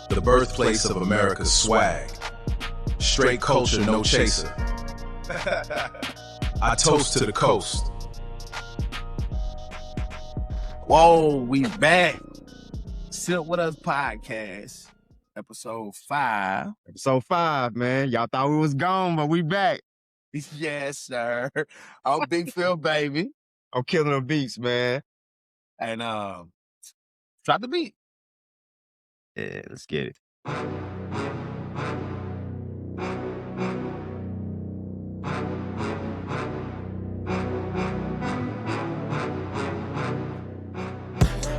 the birthplace of America's swag. Straight culture, no chaser. I toast to the coast. Whoa, we back. Sit With Us podcast, episode 5. Episode 5, man. Y'all thought we was gone, but we back. Yes, sir. I'm Big Phil, baby. I'm killing the beats, man. And drop the beat. Yeah, let's get it.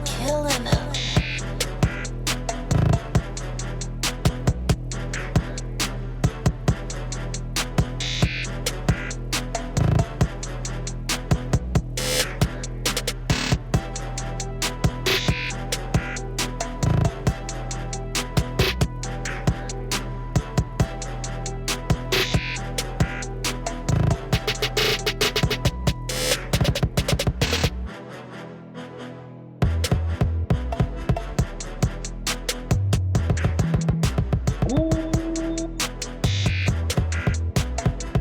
Killing it.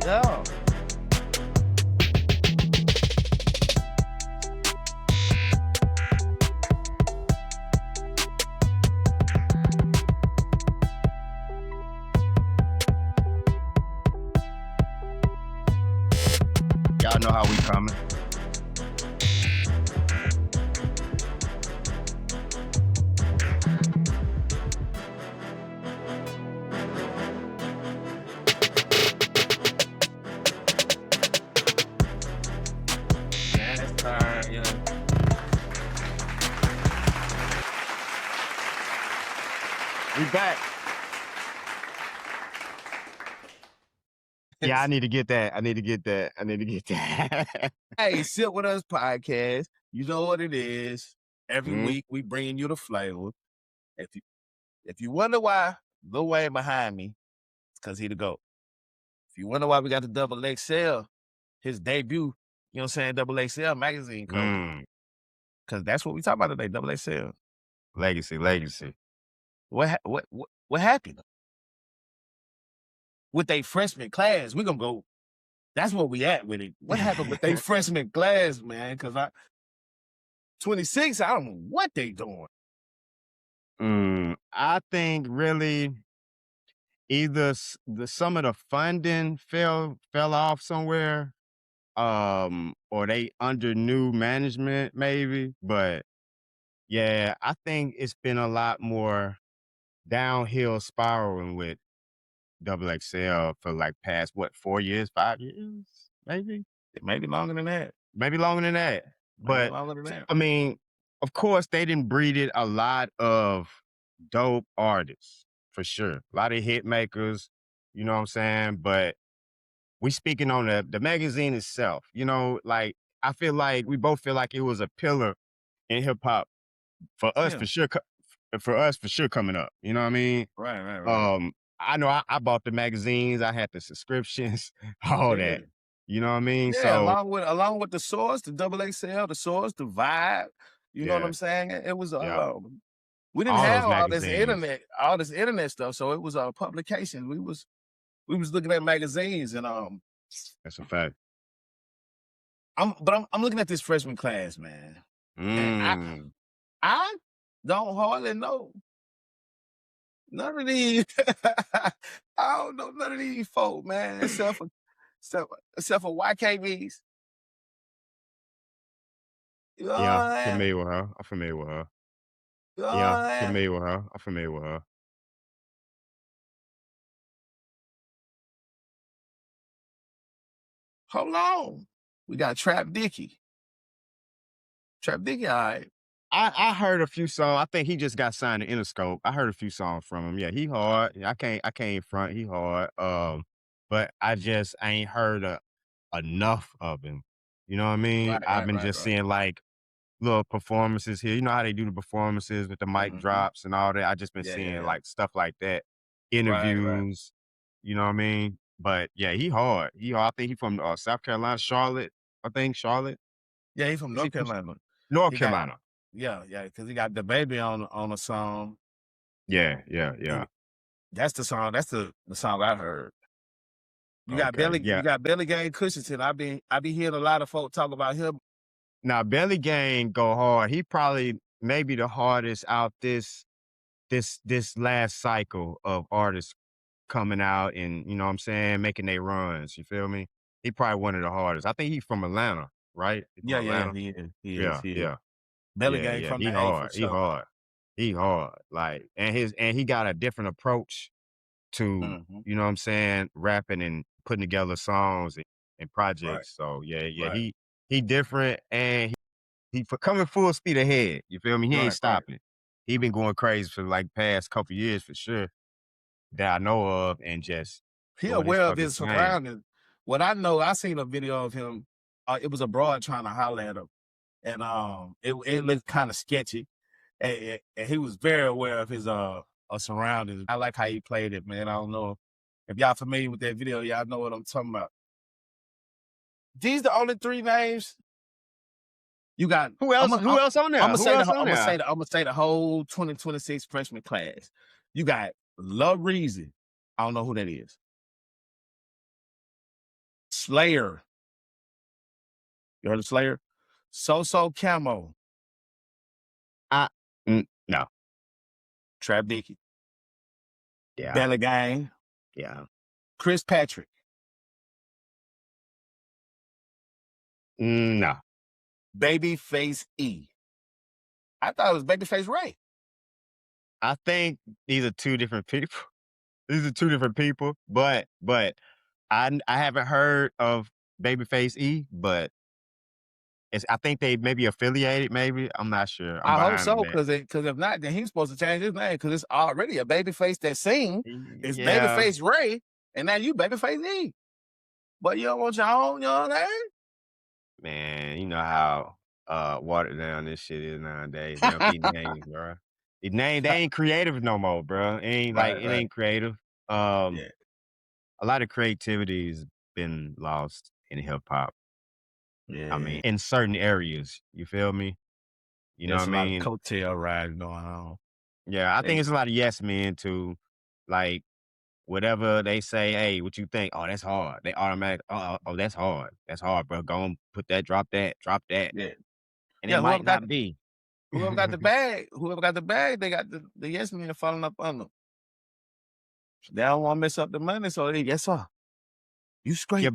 Yeah. Y'all know how we coming. Yes, sir. Yeah. We back. Yeah, I need to get that. I need to get that. Hey, Sit With Us podcast. You know what it is. Every Mhm. week we bringing you the flavor. If you wonder why Lil Wayne behind me, it's because he the GOAT. If you wonder why we got the Double XL, his debut, you know what I'm saying, Double XL magazine cover. Because that's what we talking about today, Double XL. Legacy. What happened? With they freshman class, we gonna go. That's where we at with it. What happened with they freshman class, man? Because 26, I don't know what they doing. I think really either some of the funding fell off somewhere, or they under new management maybe. But yeah, I think it's been a lot more downhill spiraling with Double XL for like past 4 years, 5 years, maybe Maybe longer than that. longer than that. Maybe But longer than that. I mean, of course, they didn't breeded a lot of dope artists for sure. A lot of hit makers, you know what I'm saying? But we speaking on the magazine itself, you know, like I feel like we both feel like it was a pillar in hip hop for us Yeah. for sure. For us for sure coming up, you know what I mean? Right. I know I bought the magazines, I had the subscriptions, all Yeah. that. You know what I mean? Yeah, So along with the Source, the Double XL, the Source, the Vibe. You know what yeah, I'm saying? It was yeah, we didn't all have those all this magazines. internet stuff, so it was publications. We was looking at magazines, and That's a fact. I'm looking at this freshman class, man. And I don't hardly know none of these. I don't know none of these folk, man, except for YKBs. You know what Yeah, I'm saying? familiar with her. I'm familiar with her. You know what Yeah, I'm saying? familiar with her. I'm familiar with her. Hold on. We got Trap Dicky. Trap Dicky, all right. I heard a few songs. I think he just got signed to Interscope. I heard a few songs from him. Yeah, he hard. I can't front. He hard. But I ain't heard enough of him. You know what I mean? I've been just seeing like little performances here. You know how they do the performances with the mic drops and all that. I just been seeing like stuff like that, interviews. You know what I mean? But yeah, he hard. I think he from South Carolina, Charlotte. I think Charlotte. Yeah, he's from Is North he from Carolina. North He got- Carolina. Yeah, because he got the baby on a song. Yeah. That's the song. That's the song I heard. You got Okay. Yeah. You got Belly Gang Cushion. I be hearing a lot of folk talk about him. Now Belly Gang go hard. He probably maybe the hardest out this last cycle of artists coming out and, you know what I'm saying, making their runs. You feel me? He probably one of the hardest. I think he's from Atlanta, right? He from Yeah. Atlanta. He is. He is. Yeah, He is. yeah, Belly Gang yeah. from He the A for hard. He sure. hard. He hard. Like, and he got a different approach to, Mhm. you know what I'm saying, rapping and putting together songs and Right. projects. So yeah, Right. he different and he for coming full speed ahead. You feel me? He ain't Right. stopping. He been going crazy for like past couple years for sure that I know of, and just He doing his aware of fucking his thing. surroundings. What I know, I seen a video of him. It was a broad trying to holler at him, and it looked kind of sketchy. And he was very aware of his surroundings. I like how he played it, man. I don't know if y'all familiar with that video. Y'all know what I'm talking about. These the only 3 names. You got Who else? Who else on there? I'm Who else on there? I'm gonna say the whole 2026 freshman class. You got Love Reason. I don't know who that is. Slayer. You heard of Slayer? So Camo. No. Trap Dicky. Yeah. Belly Gang. Yeah. Chris Patrick. No. Babyface E. I thought it was Babyface Ray. I think these are 2 different people. These are 2 different people, but I haven't heard of Babyface E, but I think they may be affiliated. Maybe I'm not sure. I'm I hope behind so, on that. because if not, then he's supposed to change his name because it's already a Babyface that sing. It's Yeah. Babyface Ray, and now you Babyface E. But you don't want your own, you know what I mean? Man, you know how watered down this shit is nowadays. They don't keep names, bro. They ain't creative no more, bro. It ain't like Right, it right. ain't creative. Yeah. A lot of creativity's been lost in hip hop. Yeah. I mean, in certain areas, you feel me? You know There's what I a mean? lot of coattail riding going on. Yeah, I think And it's a lot of yes men too. Like whatever they say, hey, what you think? Oh, that's hard. They automatic. Oh, that's hard. That's hard, bro. Go on, put that, drop that. yeah. And it Yeah, might not be. whoever got the bag, they got the yes men falling up on them. They don't want to mess up the money, so they yes sir. You straight. Yeah,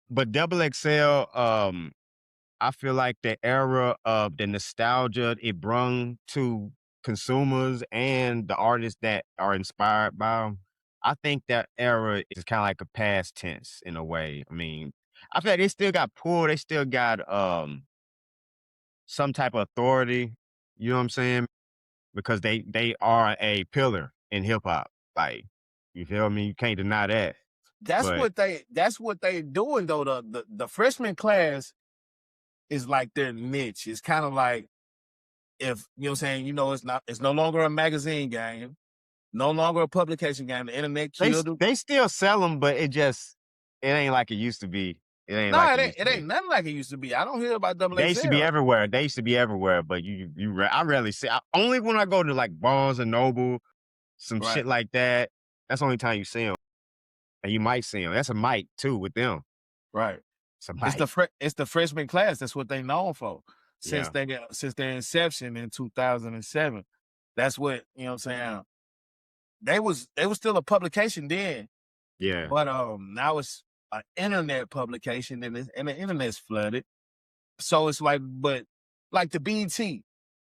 but Double XL, I feel like the era of the nostalgia it brung to consumers and the artists that are inspired by them, I think that era is kind of like a past tense in a way. I mean, I feel like they still got pull, they still got some type of authority, you know what I'm saying? Because they are a pillar in hip hop. Like, you feel me? You can't deny that. That's But what they doing though. The freshman class is like their niche. It's kind of like if you know what I'm saying, it's no longer a magazine game, no longer a publication game. The internet killed it. they still sell them, but it ain't like it used to be. It ain't No, like it it ain't used to it be. ain't nothing like it used to be. I don't hear about Double They used to be XL. everywhere. They used to be everywhere, but I rarely see. Only when I go to like Barnes and Noble, some Right. shit like that. That's the only time you see them, and you might see them. That's a mic too with them. Right. It's a mic. It's the freshman class. That's what they known for since Yeah. since their inception in 2007. That's what you know. What I'm saying they was still a publication then, Yeah. but now it's an internet publication and the internet's flooded. So it's like, but like the BET,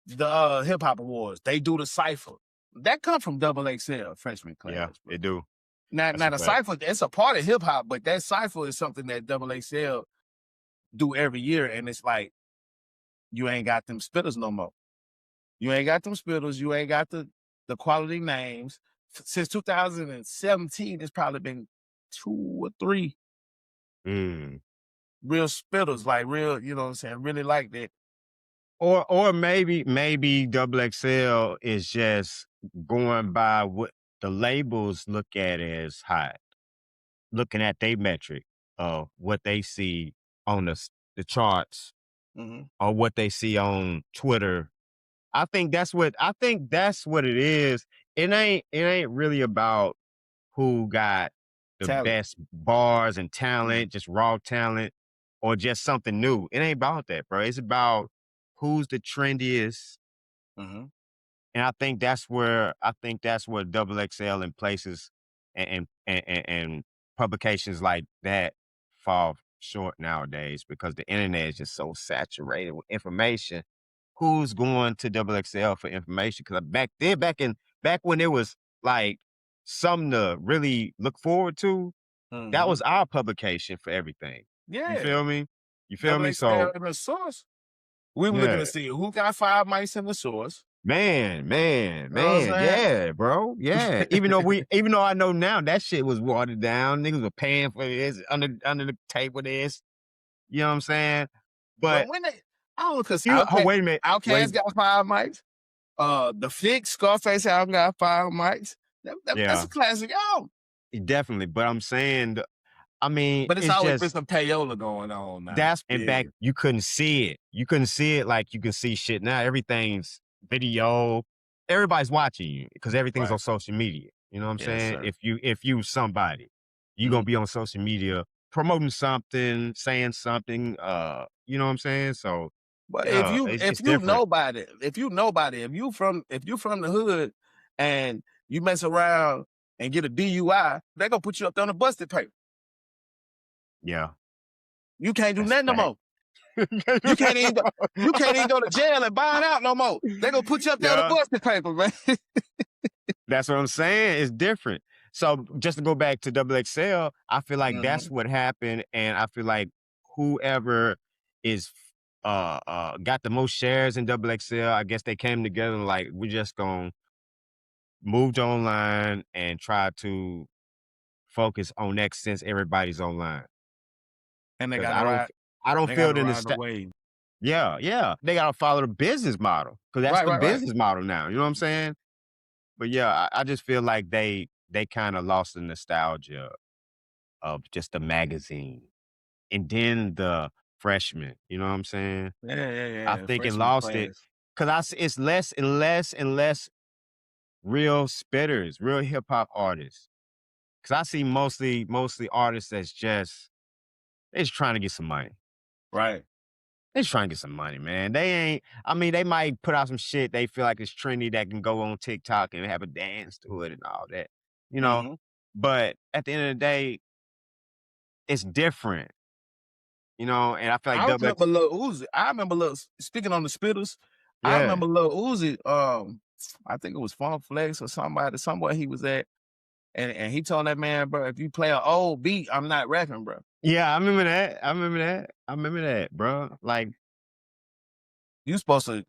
the Hip Hop Awards, they do the cipher. That come from Double XL freshman class. Yeah, bro. they do. Now That's a the fact. cipher, it's a part of hip hop, but that cipher is something that Double XL do every year, and it's like you ain't got them spitters no more. You ain't got them spitters. You ain't got the quality names. Since 2017, it's probably been 2 or 3 real spitters, like real, you know what I'm saying, really like that. Or maybe Double XL is just going by what the labels look at as hot, looking at their metric of what they see on the charts Mm-hmm. or what they see on Twitter. I think that's what it is. it ain't really about who got the Talent. best bars and talent, just raw talent, or just something new. It ain't about that, bro. It's about who's the trendiest. Mm-hmm. And I think that's where Double XL and places and publications like that fall short nowadays because the internet is just so saturated with information. Who's going to Double XL for information? Because back when it was like something to really look forward to, that Mm-hmm. was our publication for everything. You Yeah. feel me? You feel Double me? XL So in the source. We were looking yeah. to see who got 5 mics in the source. Man, You know what I'm saying? yeah, bro, yeah. Even though I know now that shit was watered down, niggas were paying for this under the table. This, you know what I'm saying? But But when they, I don't know, because wait a minute, wait, Outkast got 5 mics. The Fix Scarface album got 5 mics. That's yeah, a classic album. definitely. But I'm saying, I mean, But it's it's always been just some payola going on now. and back you couldn't see it. You couldn't see it like you can see shit now. Everything's video. Everybody's watching you because everything's Right. on social media. You know what I'm Yes, saying? sir. If you somebody, you're gonna be on social media promoting something, saying something, you know what I'm saying? So But yeah, if it's you different. nobody, if you from the hood and you mess around and get a DUI, they gonna put you up on the busted paper. Yeah. You can't do That's nothing no fact. more. You can't even go to jail and buy it out no more. They gonna put you up there on the Yeah. busted paper, man. That's what I'm saying. It's different. So just to go back to Double XL, I feel like that's Mhm. what happened, and I feel like whoever is got the most shares in Double XL, I guess they came together and like we're just gonna move to online and try to focus on next since everybody's online. And they Because gotta ride. I don't They feel gotta the ride the wave. yeah. They gotta follow the business model. Because that's the Right. business model now. You know what I'm saying? But yeah, I just feel like they kind of lost the nostalgia of just the magazine. And then the freshman, you know what I'm saying? I Yeah. think it Freshman lost it class. because it's less and less and less real spitters, real hip hop artists. Because I see mostly artists that's they just trying to get some money. Right. They just trying to get some money, man. They ain't. I mean, they might put out some shit they feel like it's trendy that can go on TikTok and have a dance to it and all that, you know. Mm-hmm. But at the end of the day, it's different, you know. And I feel like I Double X, remember Lil Uzi. Speaking on the spitters, I yeah, remember Lil Uzi. I think it was Funk Flex or somewhere he was at, and he told that man, bro, if you play an old beat, I'm not rapping, bro. yeah. I remember that, bro. Like, You supposed to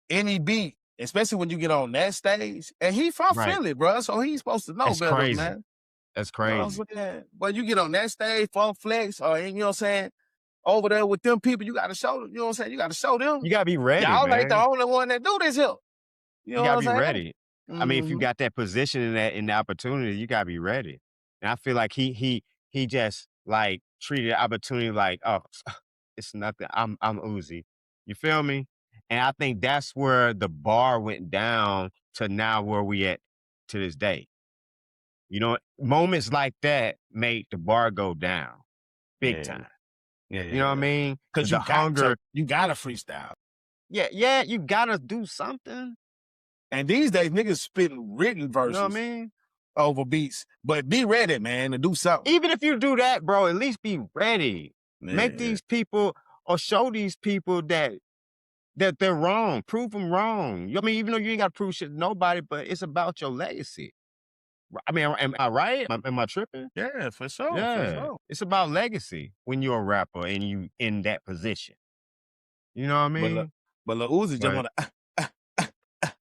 any beat, especially when you get on that stage. And he from right? Philly, bro, so he's supposed to know That's better, crazy. man. That's You know what I'm crazy. saying? But you get on that stage, Funk Flex, or you know what I'm saying, over there with them people, you got to show. You know what I'm saying? You got to show them. You gotta be ready, Y'all ain't the man. only one that do this here. You You know gotta what be I'm saying? ready. I mean, if you got that position in the opportunity, you gotta be ready. And I feel like he just like treated the opportunity like, oh, it's nothing. I'm Uzi. You feel me? And I think that's where the bar went down to now where we at to this day. You know, moments like that made the bar go down big Yeah. time. Yeah. You know what I mean? Because The hunger. you got to freestyle. Yeah, you gotta do something. And these days, niggas spitting written You know what I verses mean? over beats. But be ready, man, to do something. Even if you do that, bro, at least be ready. Make Yeah. these people or show these people that they're wrong. Prove them wrong. I mean, even though you ain't got to prove shit to nobody, but it's about your legacy. I mean, am I right? Am I tripping? Yeah, for sure. Yeah. For sure. It's about legacy when you're a rapper and you in that position. You know what I mean? But Lil Uzi just But want to,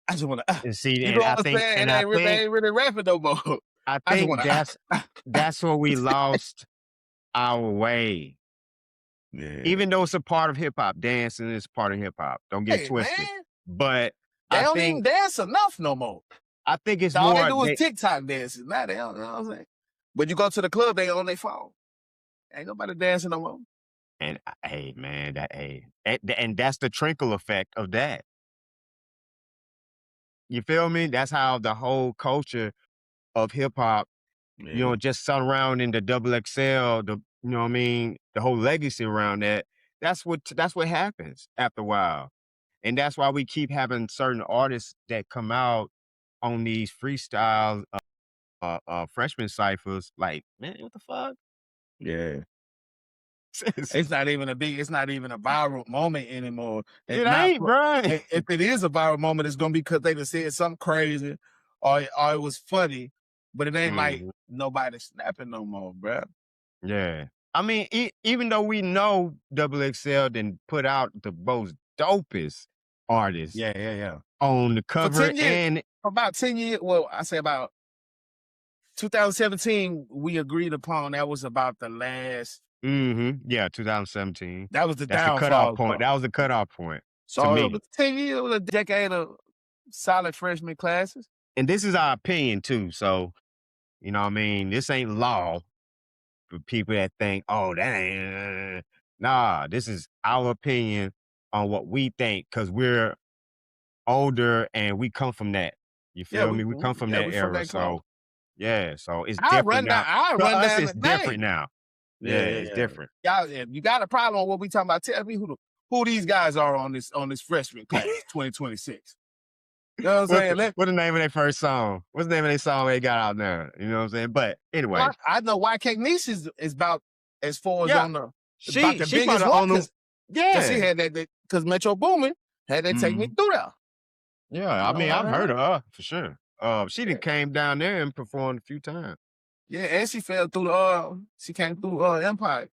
I just want to, and see, you and know I what I'm think, saying? and They I think, ain't really rapping no more. I I just think want to, that's where we lost our way. yeah. Even though it's a part of hip hop, dancing is part of hip hop. Don't get it Hey, twisted. man, But they I don't even think dance enough no more. it's All they more do is TikTok dances. Now they don't, you know what I'm saying? But you go to the club, they on their phone. Ain't nobody dancing no more. and hey man, and that's the trickle effect of that. You feel me? That's how the whole culture of hip hop, Yeah. just surrounding the double XL, you know what I mean, the whole legacy around that. That's what happens after a while. And that's why we keep having certain artists that come out on these freestyle freshman ciphers. Like, man, what the fuck? Yeah. It's not even a viral moment anymore. It ain't, bro. If it is a viral moment, it's gonna be because they just said something crazy or it was funny, but it ain't like nobody snapping no more, bro. Yeah. I mean, even though we know Double XL didn't put out the most dopest artists Yeah. on the For cover 10 years, and about 10 years, well, I say about 2017, we agreed upon that was about the last. Yeah, 2017. That was the That's the downfall. cutoff point. That was the cutoff point to So me. it was 10 years, it was a decade of solid freshman classes. And this is our opinion too. So, you know what I mean? This ain't law for people that think, oh, that ain't. Nah, this is our opinion on what we think because we're older and we come from that. You feel me? We come from that we era. that So, yeah. So it's I'll different now. I'll For run us, down it's the different name. now. Yeah, it's different. Y'all, if you got a problem on what we talking about, tell me who these guys are on this freshman class 2026. You know what I'm saying? What's the name of their first song? What's the name of their song they got out there? You know what I'm saying? But anyway. Well, I know YK Niece is about as far as on the about the she biggest on one. Yeah. She had that because Metro Boomin had that take me through there. Yeah, I mean, I've heard of her for sure. She done came down there and performed a few times. Yeah, and she fell through she came through Empire.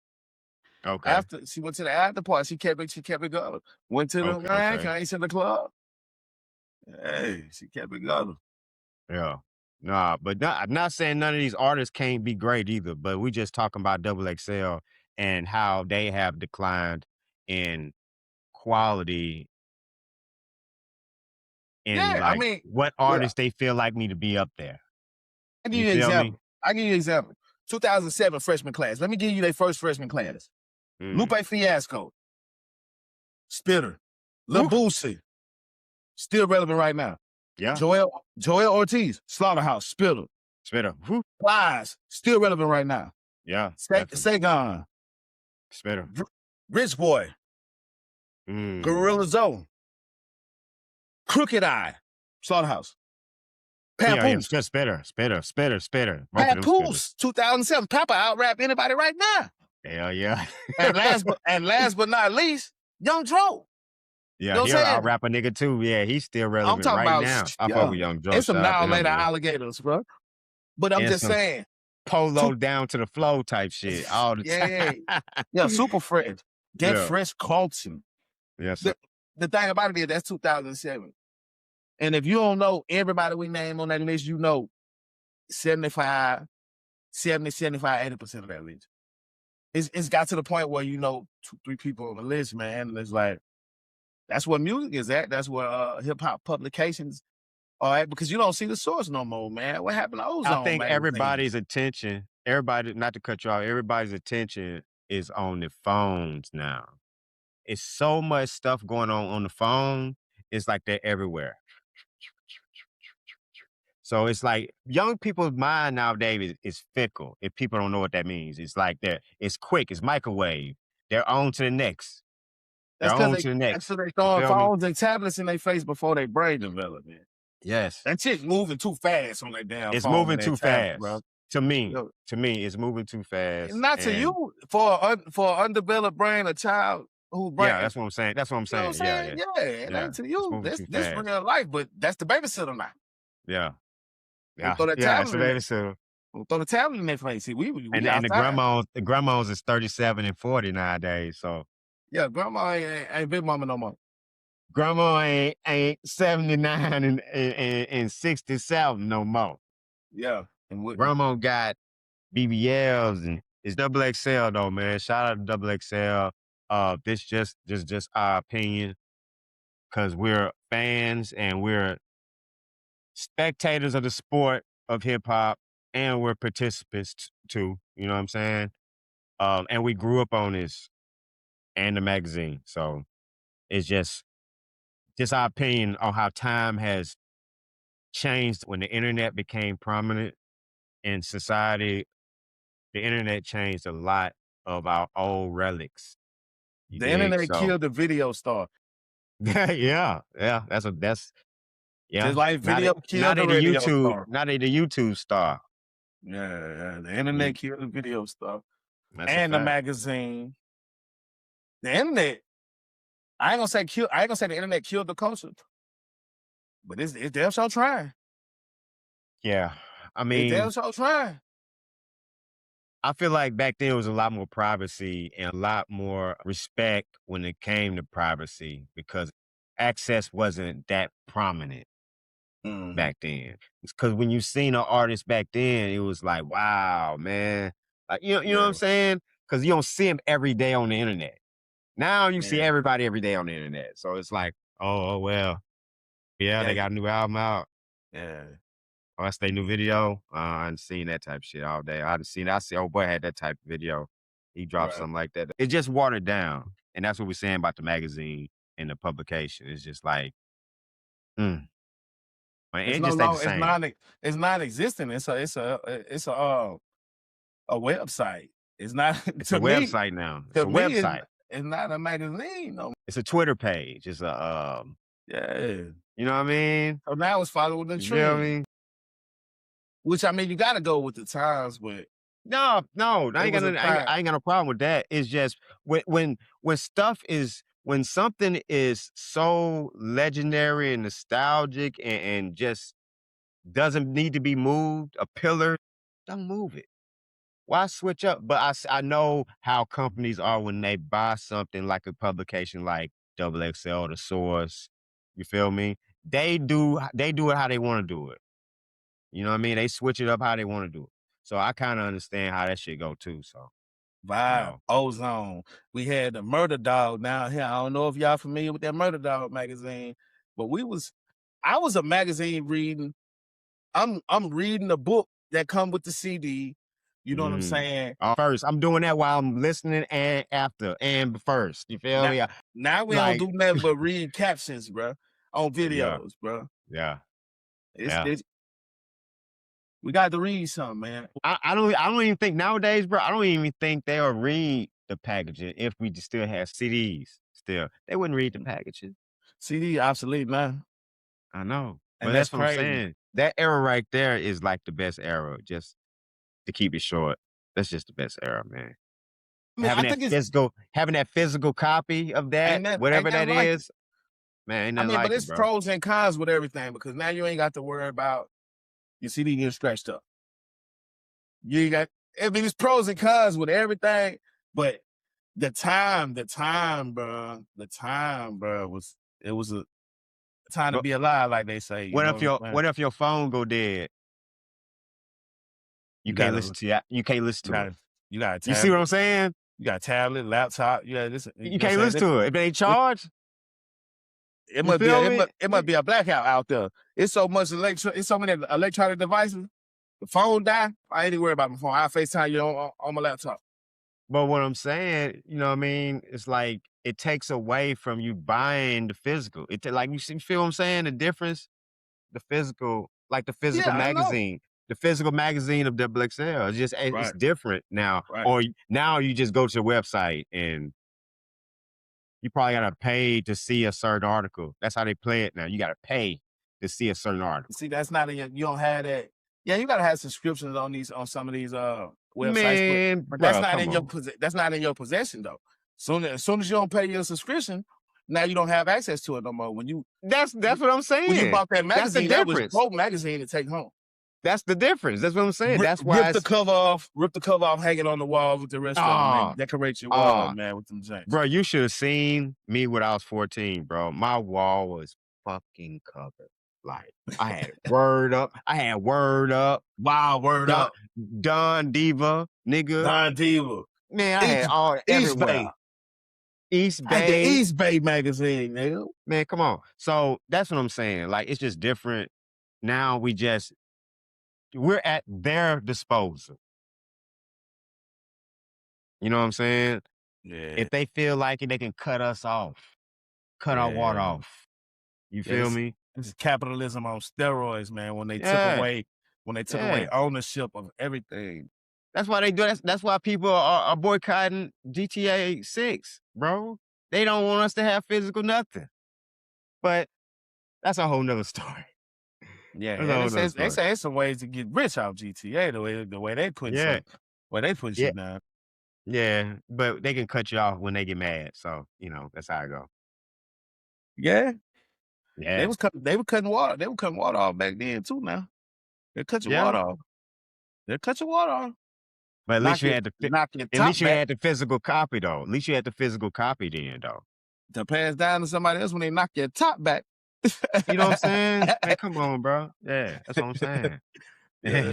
Okay. After she went to the after party, she kept it going. Went to the man, came to the club. Hey, she kept it going. Yeah. Nah, but I'm not saying none of these artists can't be great either, but we just talking about Double XL and how they have declined in quality and what artists they feel like need to be up there. I give you an example. I give you an example. 2007 freshman class. Let me give you their first freshman class. Lupe Fiasco, Spitter, Lil Boosie, still relevant right now. Yeah. Joel Ortiz, Slaughterhouse, Spitter. Plies, still relevant right now. Yeah. Sagon, Spitter. Rich Boy, Gorilla Zoe, Crooked Eye, Slaughterhouse. Papoose. Yeah, Spitter. Papoose, 2007. Papa out-rap anybody right now. Hell yeah. and last but not least, Young Dro. Yeah, he'll out-rap a nigga too. Yeah, he's still relevant right now. I fuck with Young Dro. It's some now later alligators, bro. But I'm just saying. Polo down to the flow type shit all the time. Yeah, super fresh. That fresh culture. Yes. The thing about it is that's 2007. And if you don't know everybody we name on that list, you know 75, 80% of that list. It's got to the point where you know 2-3 people on the list, man. And it's like, that's what music is at. That's where hip-hop publications are at, because you don't see the source no more, man. What happened to Ozone? I think everybody's attention, not to cut you off, everybody's attention is on the phones now. It's so much stuff going on the phone. It's like they're everywhere. So it's like young people's mind nowadays is fickle. If people don't know what that means, it's like it's quick. It's microwave. They're on to the next. That's because they throwing phones and tablets in their face before they brain development. Yes, that shit's moving too fast on that damn. It's moving too fast, bro. To me, it's moving too fast. Not to you for an undeveloped brain, a child who brain. Yeah, that's what I'm saying. That's what I'm saying. It ain't to you. This real life, but that's the babysitter now. Yeah. Yeah, that's the babysitter. We'll throw the tablet in their face. See, we and the grandmas is 37 and 40 nowadays. So yeah, grandma ain't big mama no more. Grandma ain't 79 and 67 no more. Yeah, and grandma got BBLs and it's Double XL though, man. Shout out to Double XL. This just our opinion, because we're fans and we're spectators of the sport of hip hop, and we're participants too. You know what I'm saying? And we grew up on this and the magazine, so it's just our opinion on how time has changed when the internet became prominent in society. The internet changed a lot of our old relics. You The dig? internet So killed the video star. yeah, that's Just yeah. like Now video killed the they the radio YouTube, star. now they the YouTube star. Yeah, the You, internet killed the video star. that's a And the fact. magazine. The internet, I ain't gonna say the internet killed the culture, but it's damn sure trying. Yeah. I It mean, damn sure trying. I feel like back then it was a lot more privacy and a lot more respect when it came to privacy because access wasn't that prominent Mhm. back then. Because when you seen an artist back then, it was like, wow, man. Like, you know what Yeah, I'm saying? Because you don't see him every day on the internet. Now you see yeah, everybody every day on the internet. So it's like, oh well, yeah, yeah, they got a new album out. yeah. Oh, that's their new video. I done seen that type of shit all day. I see, oh boy had that type of video. He dropped Right. something like that. It's just watered down. And that's what we're saying about the magazine and the publication. It's just like, man, It's it no just ain't the longer. same. It's non-existent. It's a website. It's not It's to a me. website now. It's To a me, website. it's not a magazine. No. It's a Twitter page. It's a, Yeah. you know what I mean? So now it's following the You feel trend. me? Which I mean, you got to go with the times, but No, I it was a time. ain't got no problem with that. It's just when when something is so legendary and nostalgic and just doesn't need to be moved, a pillar, don't move it. Why switch up? But I know how companies are when they buy something like a publication like XXL, The Source. You feel me? They do it how they want to do it. You know what I mean? They switch it up how they want to do it. So I kind of understand how that shit go too. So Vibe, Ozone. We had the Murder Dog down here. I don't know if y'all familiar with that Murder Dog magazine, but I was a magazine reading. I'm reading the book that come with the CD. You know what I'm saying? First, I'm doing that while I'm listening and after and first. You feel me? Now we Like- don't do nothing but read captions, bro, on Yeah. videos, bro. Yeah. We got to read something, man. I don't even think nowadays, bro. I don't even think they'll read the packaging if we just still have CDs. Still, they wouldn't read the packaging. CD obsolete, man. I know, And but that's that's what crazy. I'm saying. That era right there is like the best era. Just to keep it short, that's just the best era, man. I mean, Having that physical copy of that, whatever that like is, man, ain't I nothing mean, like but it, it's bro. pros and cons with everything because now you ain't got to worry about your CD getting scratched up. You ain't got. I mean, it's pros and cons with everything, but the time, bro, was a time to be alive, like they say. What if your phone go dead? You can't listen to it. You can't listen to it. You got a tablet. You see what I'm saying? You got a tablet, laptop. You can't listen to it if it ain't charged. It must be a blackout out there. It's so much it's so many electronic devices. The phone die. I ain't even worried about my phone. I FaceTime you on my laptop. But what I'm saying, you know what I mean? It's like it takes away from you buying the physical. Like you feel what I'm saying? The difference, the physical magazine. The physical magazine of XXL. It's just it's different now. Right. Or now you just go to the website and you probably gotta pay to see a certain article. That's how they play it now. You gotta pay to see a certain article. See, that's not you don't have that. Yeah, you gotta have subscriptions on some of these websites. Man, but bro, that's not in your possession though. As soon as you don't pay your subscription, now you don't have access to it no more. That's what I'm saying. When you bought that magazine, that's the that difference. was pro magazine to take home. That's the difference. That's what I'm saying. That's why rip the cover off, hang it on the wall with the rest of them, man. Decorate your wall, man, with them things. Bro, you should have seen me when I was 14, bro. My wall was fucking covered. Like I had Word Up. Wow, Word Up. Don Diva, nigga. Don Diva. Man, I had all everywhere. East Bay. I had the East Bay magazine, nigga. Man, come on. So that's what I'm saying. Like it's just different. Now we're at their disposal. You know what I'm saying? Yeah. If they feel like it, they can cut us off. Cut our water off. You feel me? This is capitalism on steroids, man. When they took Yeah. away ownership of everything. That's why they do. That's why people are boycotting GTA 6, bro. They don't want us to have physical nothing. But that's a whole nother story. Yeah, That's a and whole nother they story. say it's some ways to get rich off GTA. The way they put Yeah. shit Yeah. down. Yeah, but they can cut you off when they get mad. So, that's how I go. Yeah, Yeah. they were cutting water. They were cutting water off back then too. Now they cut your water off. They cut your water off. But at least you had knock your at top least you back had the physical copy though. At least you had the physical copy then though. to pass down to somebody else when they knock your top back. You know what I'm saying? Man, come on, bro. Yeah, that's what I'm saying. Yeah,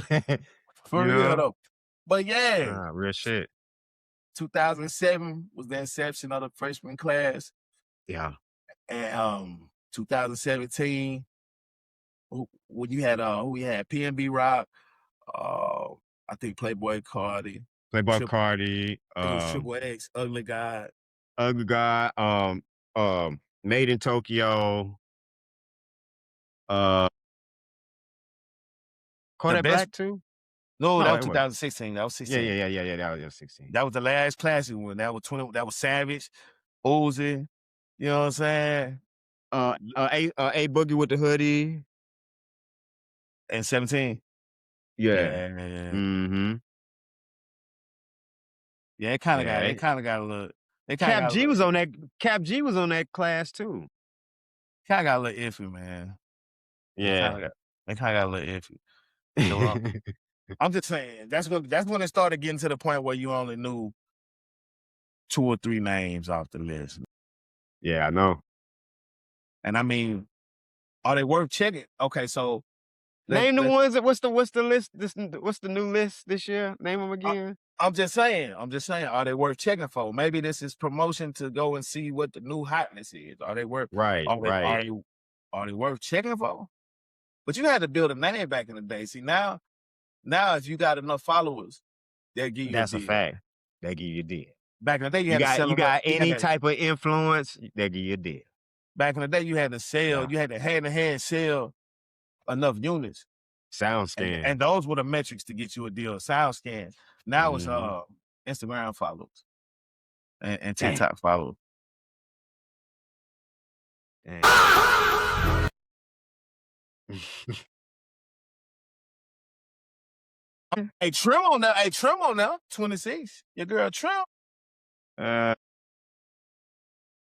for real though. But yeah, real shit. 2007 was the inception of the freshman class. Yeah. And 2017, when you had we had PNB Rock, I think Playboy Cardi. Playboy Cardi, it was Triple X, Ugly God. Ugly God, Made in Tokyo. Kodak Black too? No, that was 2016. That was 16. Yeah. That was 16. That was the last classic one. That was 20. That was Savage, Uzi. You know what I'm saying? A Boogie with the hoodie. And 17. Yeah. Mm-hmm. Yeah, it kind of got a little. Cap G was on that. Cap G was on that class too. Kind of got a little iffy, man. Yeah, they kind of got a little iffy. So, I'm just saying that's when it started getting to the point where you only knew 2 or 3 names off the list. Yeah, I know. And I mean, are they worth checking? Okay, so name the ones that what's the list? What's the new list this year? Name them again. I'm just saying, are they worth checking for? Maybe this is promotion to go and see what the new hotness is. Are they worth Are they worth checking for? But you had to build a name back in the day. See now if you got enough followers, they'll give you That's a deal. A fact. They give you a deal. Back in the day, you got any type of influence, they give you a deal. Back in the day, you had to sell, you had to hand-to-hand sell enough units. SoundScan. And those were the metrics to get you a deal. SoundScan. Now it's Instagram followers and TikTok followers. Hey, Trim on now. 26. Your girl Trim. The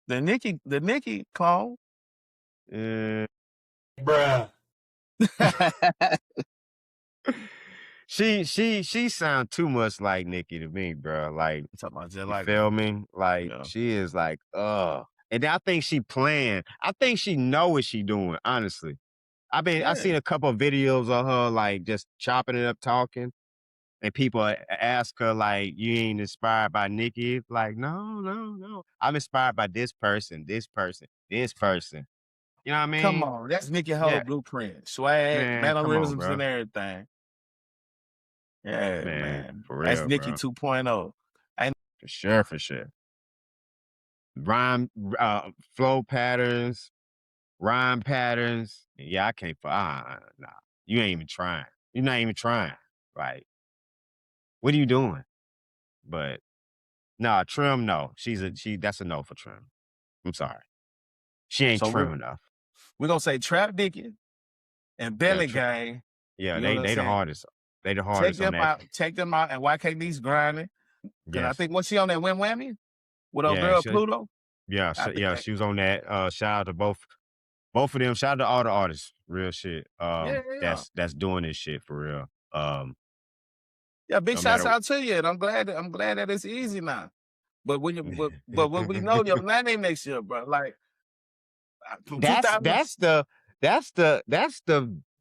Nicki clone. Bruh. She sound too much like Nicki to me, bro. Like, you feel me? Like, she is like, and I think she playing. I think she know what she doing, honestly. I seen a couple of videos of her, like, just chopping it up, talking. And people ask her, like, you ain't inspired by Nicki? Like, no. I'm inspired by this person. You know what I mean? Come on. That's Nicki whole blueprint. Swag, mannerisms, and everything. Yeah, man. For real, that's Nicki 2.0. For sure. Rhyme, flow patterns, rhyme patterns. Yeah, I can't. Nah. You ain't even trying. You're not even trying. Right. What are you doing? But nah, Trim, no. That's a no for Trim. I'm sorry. She ain't trim enough. We're gonna say Trap Nicki and Belly Gang. Yeah, they the hardest. They the hardest on that. Check them out, and YKD's grinding. Because I think, was she on that Win Whammy with our girl Pluto? Yeah, she was on that. Shout out to both of them. Shout out to all the artists. Real shit. That's doing this shit for real. Big shouts out to you, and I'm glad that it's easy now. But when we know your name next year, bro, like that's the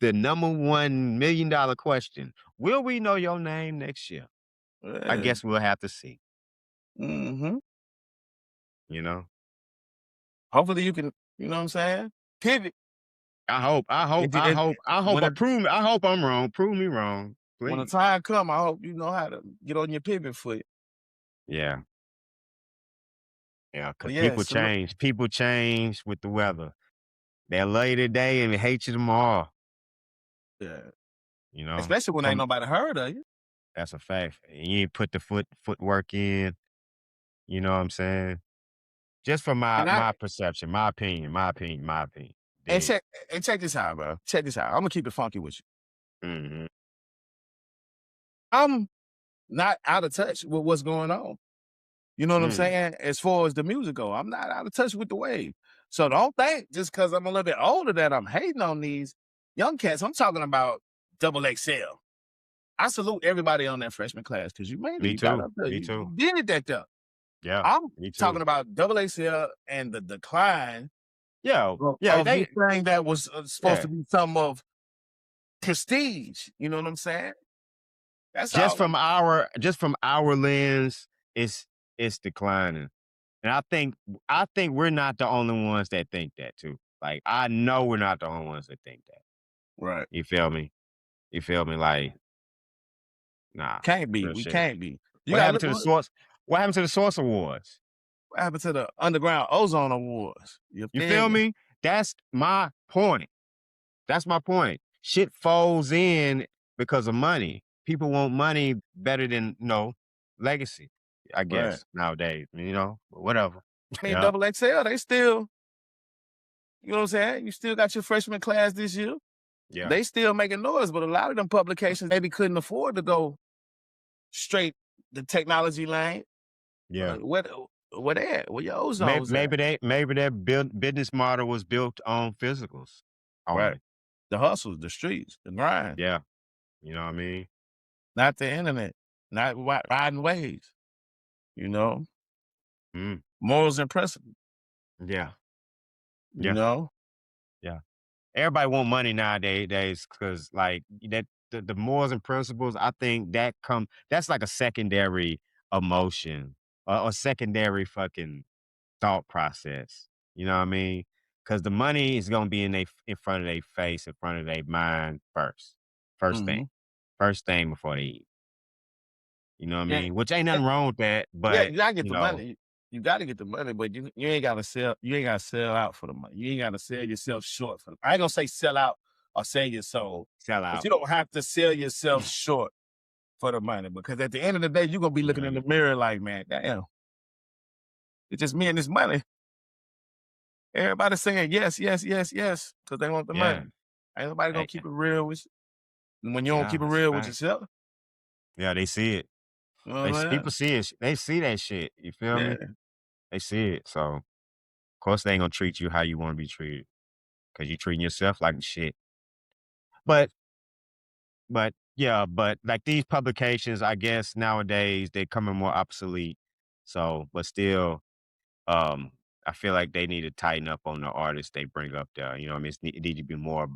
number $1 million question. Will we know your name next year? I guess we'll have to see. Mm-hmm. You know? Hopefully you can, you know what I'm saying? Pivot. I hope I'm wrong. Prove me wrong. Please. When the time come, I hope you know how to get on your pivot foot. Yeah. Yeah, because people change. People change with the weather. They'll love you today and hate you tomorrow. Yeah. You know, Especially when ain't nobody heard of you. that's a fact. And you ain't put the footwork in. You know what I'm saying? Just from And my perception, my opinion. and Dig. check this out, bro. Check this out. I'm gonna keep it funky with you. Mm-hmm. I'm not out of touch with what's going on. You know what I'm saying? As far as the music go, I'm not out of touch with the wave. So don't think just because I'm a little bit older that I'm hating on these young cats. I'm talking about XXL. I salute everybody on that freshman class because you made it. Me You got too. up there. Me You too. did that there. Yeah. I'm Me too. talking about XXL and the decline Yeah. of They this thing that was supposed to be some of prestige. You know what I'm saying? That's just all. from our lens, it's declining. And I think we're not the only ones that think that too. Like I know we're not the only ones that think that. Right. You feel me? Like, nah. Can't be. Real We shit. can't be. You What gotta happened to look the source? What happened to the Source Awards? what happened to the Underground Ozone Awards. You feel me? That's my point. Shit folds in because of money. People want money better than legacy. I guess nowadays, but whatever. I mean, Yeah. XXL, they still, you know what I'm saying? You still got your freshman class this year. Yeah. They still making noise, but a lot of them publications maybe couldn't afford to go straight the technology lane. Yeah. Where they at? Where your Ozone's at? Maybe their business model was built on physicals. Right. Only. The hustles, the streets, the grind. Yeah. You know what I mean? Not the internet. Not riding waves. You know? Morals and principles. Yeah. You know? Yeah. Everybody want money nowadays because like that the morals and principles, I think that's like a secondary emotion or secondary fucking thought process. You know what I mean? Because the money is gonna be in front of their face, in front of their mind first. First thing before they eat. You know what I mean? Which ain't nothing wrong with that, but you gotta get the money. You gotta get the money, but you ain't gotta sell. You ain't gotta sell out for the money. You ain't gotta sell yourself short for. I ain't gonna say sell out or sell your soul. Sell But out. you don't have to sell yourself short for the money because at the end of the day, you're gonna be looking in the mirror like, man, damn, it's just me and this money. Everybody's saying yes, yes, yes, yes, because they want the money. Ain't nobody gonna keep it real with you. When you don't keep it real with yourself. Yeah, they see it. You know what I'm People see it. They see that shit. You feel me? They see it. So, of course, they ain't gonna treat you how you want to be treated because you treating yourself like shit. But like these publications, I guess nowadays they're coming more obsolete. So, but still, I feel like they need to tighten up on the artists they bring up there. You know what I mean? It need to be more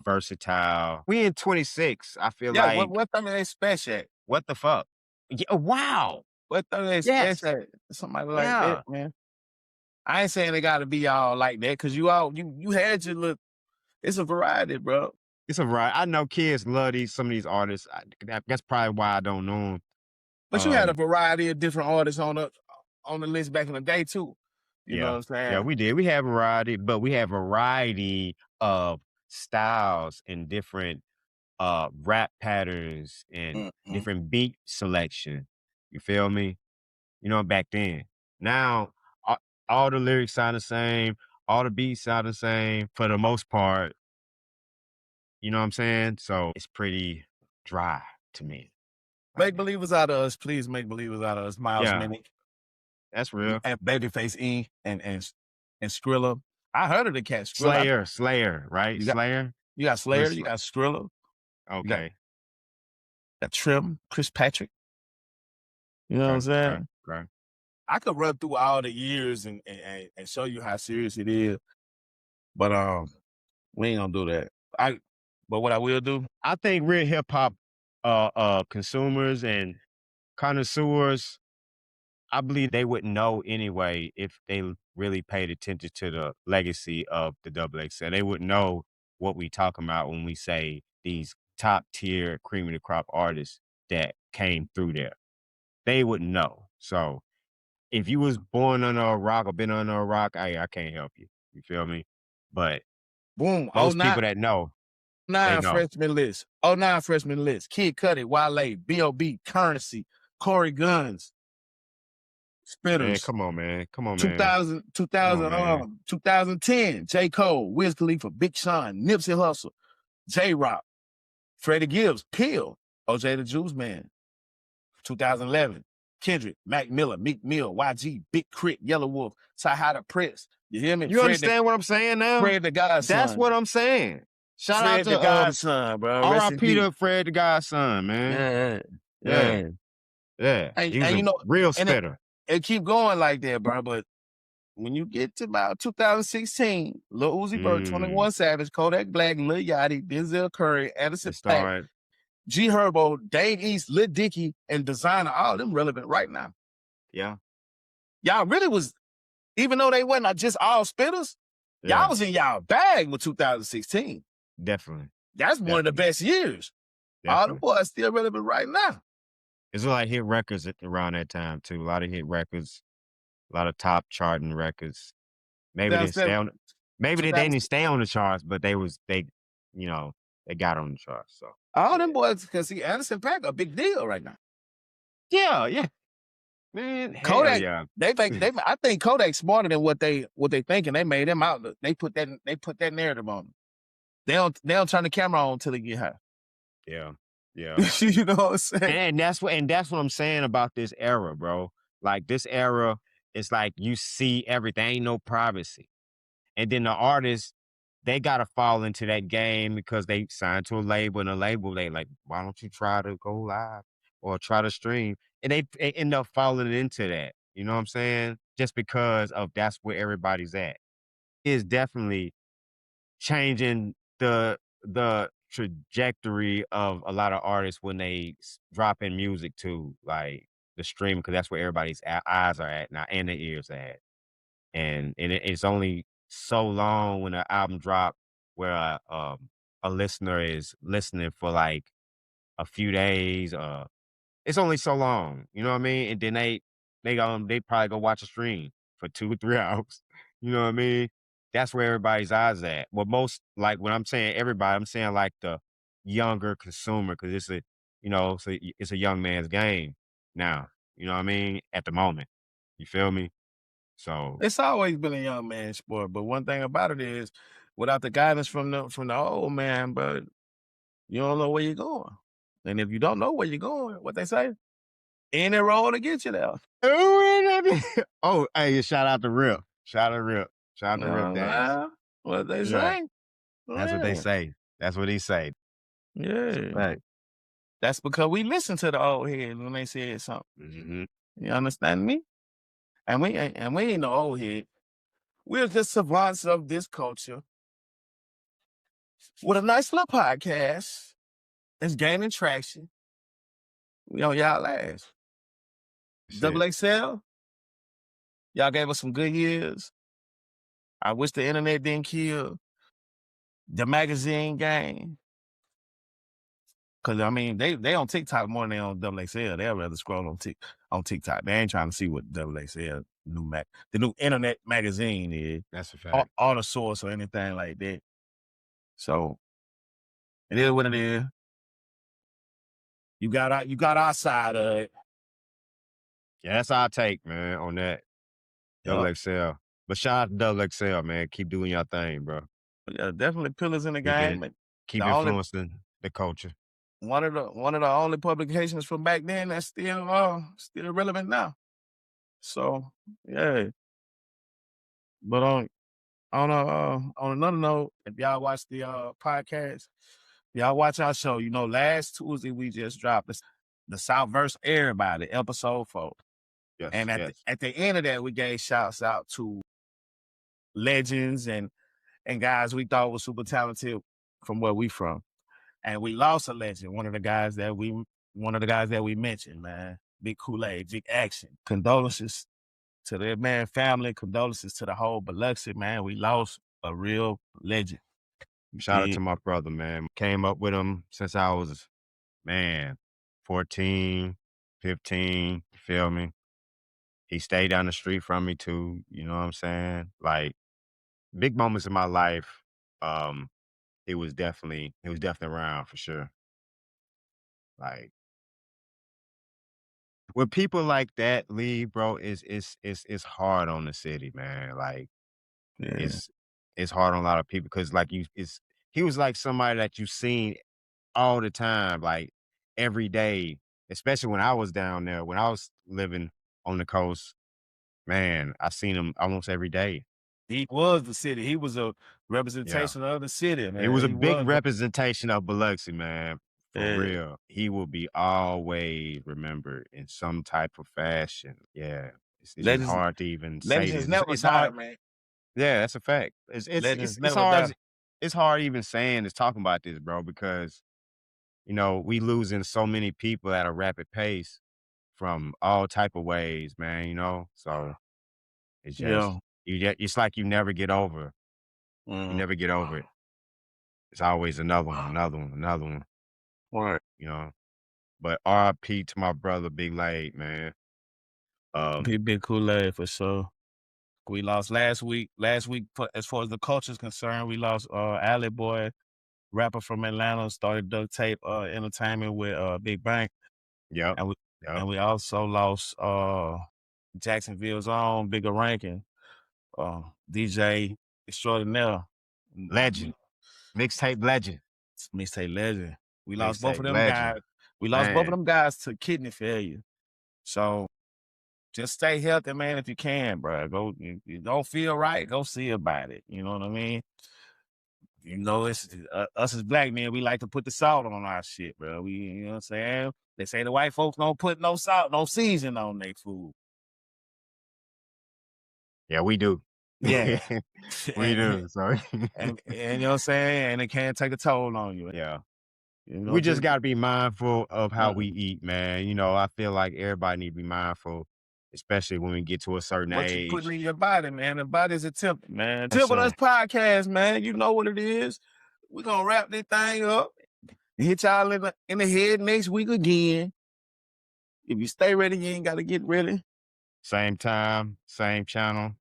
versatile. We in 26. I feel like what time they special at? What the fuck? Yeah, wow. What time they special at? Somebody like that, man. I ain't saying they gotta be all like that because you had your look. It's a variety, bro. It's a variety. I know kids love some of these artists. That's probably why I don't know them. But you had a variety of different artists on the list back in the day too. You know what I'm saying? Yeah, we did. We have variety, but we have variety of styles and different rap patterns and different beat selection. You feel me? You know, back then. Now, all the lyrics sound the same. All the beats sound the same for the most part. You know what I'm saying? So it's pretty dry to me. Make believers out of us, please. Make believers out of us. Miles Minnick. That's real. And Babyface E and Skrilla. I heard of the cat Skrilla. Slayer, right? Slayer. You got Slayer. You got Skrilla. Okay. Got Trim, Chris Patrick. You know what I'm saying? Right. I could run through all the years and show you how serious it is, but we ain't gonna do that. But what I will do, I think real hip hop consumers and connoisseurs, I believe they wouldn't know anyway if they really paid attention to the legacy of the XXL. They wouldn't know what we talking about when we say these top tier cream of the crop artists that came through there. They wouldn't know. So if you was born under a rock or been under a rock, I can't help you. You feel me? but Boom. most 09 people that know, they know. freshman list. 09 freshman list. Kid Cudi, Wale, B.O.B., Currency, Corey Guns, Man, Spitters. come on, man. Come on, man. 2000, Come on, man. 2010, J. Cole, Wiz Khalifa, Big Sean, Nipsey Hussle, J-Rock, Freddie Gibbs, Pill, OJ the Juice Man. 2011, Kendrick, Mac Miller, Meek Mill, YG, Big Crit, Yellow Wolf, Ty Press. You hear me? You understand what I'm saying now? Fred the Godson. That's what I'm saying. Shout out Fred to the Godson, bro. Rest in R.I.P. peace. to Fred the Godson, man. Yeah. Yeah. And He was a you know, real and spitter. it keep going like that, bro. But when you get to about 2016, Lil Uzi Vert, 21 Savage, Kodak Black, Lil Yachty, Denzel Curry, Anderson It Paak, started. G Herbo, Dave East, Lil Dicky, and Designer, all them relevant right now. Yeah. Y'all really was, even though they wasn't just all spitters, y'all was in y'all bag with 2016. Definitely. That's one of the best years. Definitely. All the boys still relevant right now. It's a lot of hit records around that time too. A lot of hit records, a lot of top charting records. Maybe they didn't stay on. Maybe they didn't stay on the charts, but they got on the charts. So all them boys, because see, Anderson Paak a big deal right now. Yeah. Man, Kodak, yeah. I think Kodak's smarter than what they thinking. They made him out. They put that narrative on him. They don't turn the camera on until they get high. Yeah. You know what I'm saying? And that's what I'm saying about this era, bro. Like this era, it's like you see everything, ain't no privacy. And then the artists, they gotta fall into that game because they signed to a label, and a label, they like, why don't you try to go live or try to stream? And they end up falling into that. You know what I'm saying? Just because of that's where everybody's at. It's definitely changing the trajectory of a lot of artists when they drop in music to like the stream, because that's where everybody's eyes are at now and their ears are at. And it's only so long when an album drop where a listener is listening for like a few days. It's only so long, you know what I mean? And then they probably go watch a stream for 2 or 3 hours. You know what I mean? That's where everybody's eyes at. Well, most, like when I'm saying everybody, I'm saying like the younger consumer, because it's a young man's game now. You know what I mean? At the moment, you feel me? So It's always been a young man's sport, but one thing about it is, without the guidance from the old man, but you don't know where you're going. And if you don't know where you're going, what they say, any road to get you there. Oh, hey, shout out to Rip. Shout out to Rip Dance. What they say. That's what they say. That's what he say. Yeah. Right. That's because we listen to the old heads when they said something. Mm-hmm. You understand me? And we ain't no old head. We're the savants of this culture with a nice little podcast that's gaining traction. We on y'all ass. XXL, y'all gave us some good years. I wish the internet didn't kill the magazine game. Cause I mean, they on TikTok more than they on XXL. They'd rather scroll on TikTok. They ain't trying to see what XXL the new internet magazine is. That's a fact. Or the source or anything like that. So it is what it is. You got our side of it. Yeah, that's our take, man, on that. XXL. But shout out to XXL, man. Keep doing your thing, bro. Yeah, definitely pillars in the game. Keep influencing the culture. One of the only publications from back then that's still relevant now. So yeah. But on another note, if y'all watch the podcast, y'all watch our show. You know, last Tuesday we just dropped the South Verse Everybody, episode 4. Yes. And at the end of that, we gave shouts out to legends and guys we thought was super talented from where we from. And we lost a legend, one of the guys that we mentioned, man. Big Kool-Aid, Big Action. Condolences to their man family, condolences to the whole Biloxi, man. We lost a real legend. Shout out to my brother, man. Came up with him since I was, 14, 15, you feel me? He stayed down the street from me too, you know what I'm saying? Like, big moments in my life. It was definitely around for sure. Like when people like that leave, bro, it's hard on the city, man. Like Yeah. it's hard on a lot of people because like he was like somebody that you seen all the time, like every day, especially when I was down there, when I was living on the coast, man, I seen him almost every day. He was the city. He was a Yeah. representation of the city, It man. was a He big was. representation of Biloxi, man. For Yeah. real. He will be always remembered in some type of fashion. Yeah. It's just Legends, hard to even say legends this. never It's hard. die, man. Yeah, that's a fact. Legends It's never hard. die. It's hard even saying this, talking about this, bro, because we losing so many people at a rapid pace from all type of ways, man. So it's just Yeah. it's like you never get over. You Mm. never get over it. It's always another one, another one, another one, Right. you know. But RIP to my brother Big Lade, man. Big Kool-Aid for sure. We lost last week. Last week, as far as the culture's concerned, we lost Alley Boy, rapper from Atlanta, started duct tape entertainment with Big Bang. Yep. And we Yep. and we also lost Jacksonville's own Bigger Rankin, DJ extraordinaire. Legend. Mixtape legend. Mixtape legend. We lost both of Mixtape them legend. guys. We lost both of Man. them guys to kidney failure. So just stay healthy, man, if you can, bro. Go, you don't feel right, go see about it. You know what I mean? It's us as black men, we like to put the salt on our shit, bro. You know what I'm saying? They say the white folks don't put no salt, no season on their food. Yeah, we do. Yeah. We do. So and you know what I'm saying? And it can take a toll on you. yeah. You We just gotta be mindful of how we uh, eat, man. I feel like everybody need to be mindful, especially when we get to a certain what you putting in age. your body, man. The body's a temple, man. Yes, Temple Us sir. podcast, man. You know what it is. We're gonna wrap this thing up. Hit y'all in the head next week again. If you stay ready, you ain't gotta get ready. Same time, same channel.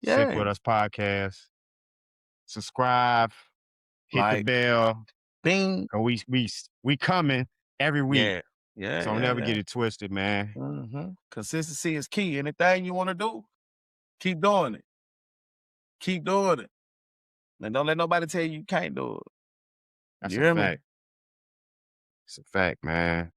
Sick Yeah. with Us podcast. Subscribe, hit the Like, bell. bing. We coming every week. Yeah. Yeah. So never get it twisted, man. Mm-hmm. Consistency is key. Anything you want to do, keep doing it. Keep doing it. And don't let nobody tell you can't do it. That's You a hear me? fact. It's a fact, man.